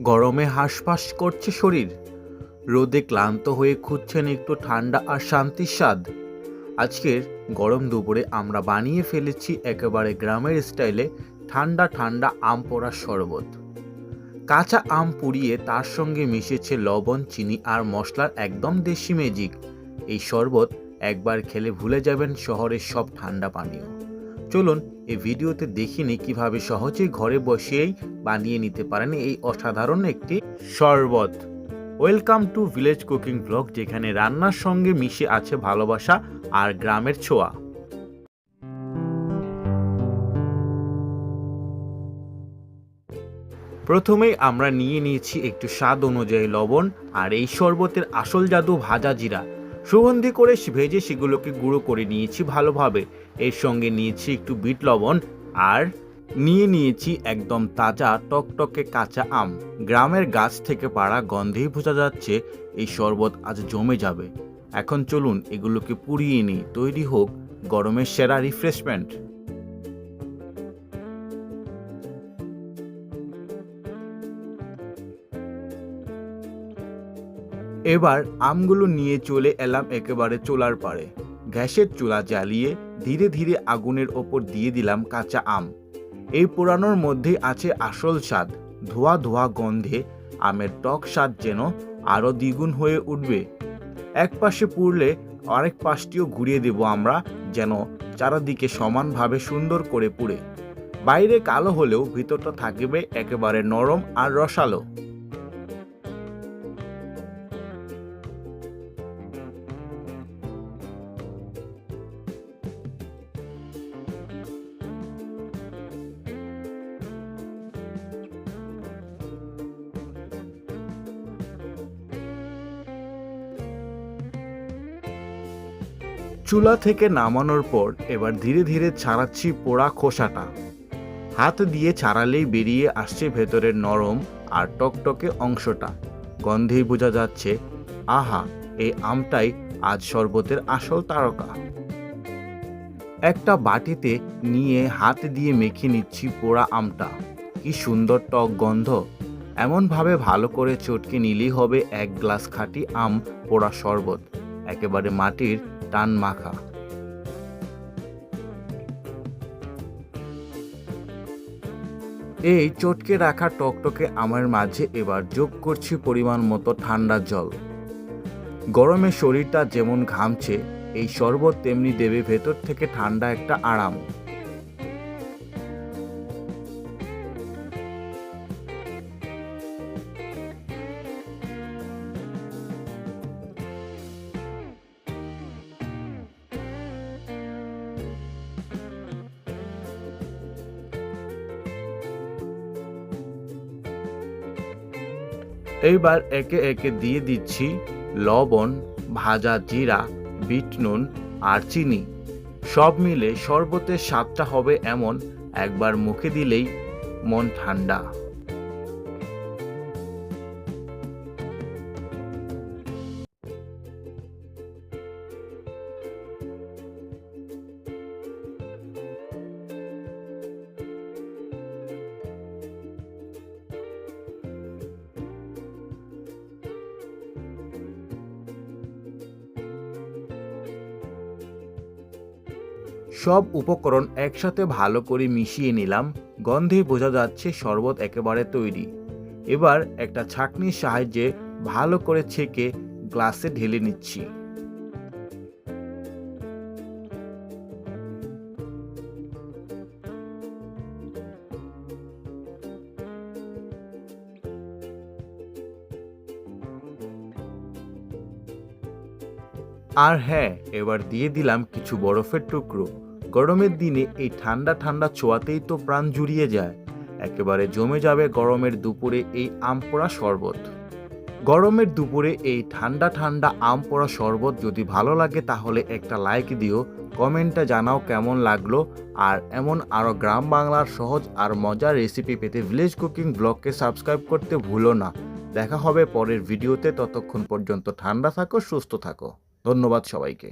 গরমে হাঁসফাঁস করছে শরীর, রোদে ক্লান্ত হয়ে খুঁজছেন একটু ঠান্ডা আর শান্তির স্বাদ। আজকের গরম দুপুরে আমরা বানিয়ে ফেলেছি একেবারে গ্রামের স্টাইলে ঠান্ডা ঠান্ডা আম পোড়ার শরবত। কাঁচা আম পুড়িয়ে তার সঙ্গে মিশেছে লবণ, চিনি আর মশলার একদম দেশি ম্যাজিক। এই শরবত একবার খেলে ভুলে যাবেন শহরের সব ঠান্ডা পানীয়। চলুন এই ভিডিওতে দেখিনি কিভাবে সহজেই ঘরে বসেই বানিয়ে নিতে পারেন এই অসাধারণ একটি শরবত। Welcome to village cooking blog, যেখানে রান্নার সঙ্গে মিশে আছে ভালোবাসা আর গ্রামের ছোঁয়া। প্রথমেই আমরা নিয়ে নিয়েছি একটু স্বাদ অনুযায়ী লবণ, আর এই শরবতের আসল জাদু ভাজা জিরা। সুগন্ধি করে ভেজে সেগুলোকে গুঁড়ো করে নিয়েছি ভালোভাবে। এর সঙ্গে নিয়েছি একটু বিট লবণ আর নিয়েছি একদম তাজা টকটকে কাঁচা আম। গ্রামের গাছ থেকে পাড়া, গন্ধেই বোঝা যাচ্ছে এই শরবত আজ জমে যাবে। এখন চলুন এগুলোকে পুড়িয়ে নিই, তৈরি হোক গরমের সেরা রিফ্রেশমেন্ট। এবার আমগুলো নিয়ে চলে এলাম একেবারে চুলার পাড়ে। গ্যাসের চুলা জ্বালিয়ে ধীরে ধীরে আগুনের ওপর দিয়ে দিলাম কাঁচা আম। এই পোড়ানোর মধ্যেই আছে আসল স্বাদ। ধোয়া ধোয়া গন্ধে আমের টক স্বাদ যেন আরও দ্বিগুণ হয়ে উঠবে। এক পাশে পুড়লে আরেক পাশটিও ঘুরিয়ে দেব আমরা, যেন চারদিকে সমানভাবে সুন্দর করে পুড়ে। বাইরে কালো হলেও ভিতরটা থাকবে একেবারে নরম আর রসালো। চুলা থেকে নামানোর পর এবার ধীরে ধীরে ছাড়াচ্ছি পোড়া খোসাটা। হাত দিয়ে ছাড়ালেই বেরিয়ে আসছে ভেতরের নরম আর টকটকে অংশটা। গন্ধেই বোঝা যাচ্ছে, আহা, এই আমটাই আজ শরবতের আসল তারকা। একটা বাটিতে নিয়ে হাত দিয়ে মেখে নিচ্ছি পোড়া আমটা। কি সুন্দর টক গন্ধ! এমনভাবে ভালো করে চটকে নিলেই হবে এক গ্লাস খাঁটি আম পোড়া শরবত, একেবারে মাটির টান মাখা। এই চটকে রাখা টকটকে আমের মাঝে এবার যোগ করছি পরিমাণ মতো ঠান্ডা জল। গরমে শরীরটা যেমন ঘামছে, এই শরবত তেমনি দেবে ভেতর থেকে ঠান্ডা একটা আরাম। এইবার একে একে দিয়ে দিচ্ছি লবণ, ভাজা জিরা, বিট নুন আর চিনি। সব মিলে শরবতের স্বাদটা হবে এমন, একবার মুখে দিলেই মন ঠান্ডা। সব উপকরণ একসাথে ভালো করে মিশিয়ে নিলাম। গন্ধে বোঝা যাচ্ছে শরবত একেবারে তৈরি। এবার একটা ছাঁকনির সাহায্যে ভালো করে ছেঁকে গ্লাসে ঢেলে নিচ্ছি। আর হ্যাঁ, এবার দিয়ে দিলাম কিছু বরফের টুকরো। গরমের দিনে এই ঠান্ডা ঠান্ডা ছোঁয়াতেই তো প্রাণ জুড়িয়ে যায়। একেবারে জমে যাবে গরমের দুপুরে এই আম পোড়া শরবত। গরমের দুপুরে এই ঠান্ডা ঠান্ডা আম পোড়া শরবত যদি ভালো লাগে তাহলে একটা লাইক দিও, কমেন্টে জানাও কেমন লাগলো। আর এমন আরও গ্রাম বাংলার সহজ আর মজার রেসিপি পেতে ভিলেজ কুকিং ব্লগকে সাবস্ক্রাইব করতে ভুলো না। দেখা হবে পরের ভিডিওতে, ততক্ষণ পর্যন্ত ঠান্ডা থাকো, সুস্থ থাকো। ধন্যবাদ সবাইকে।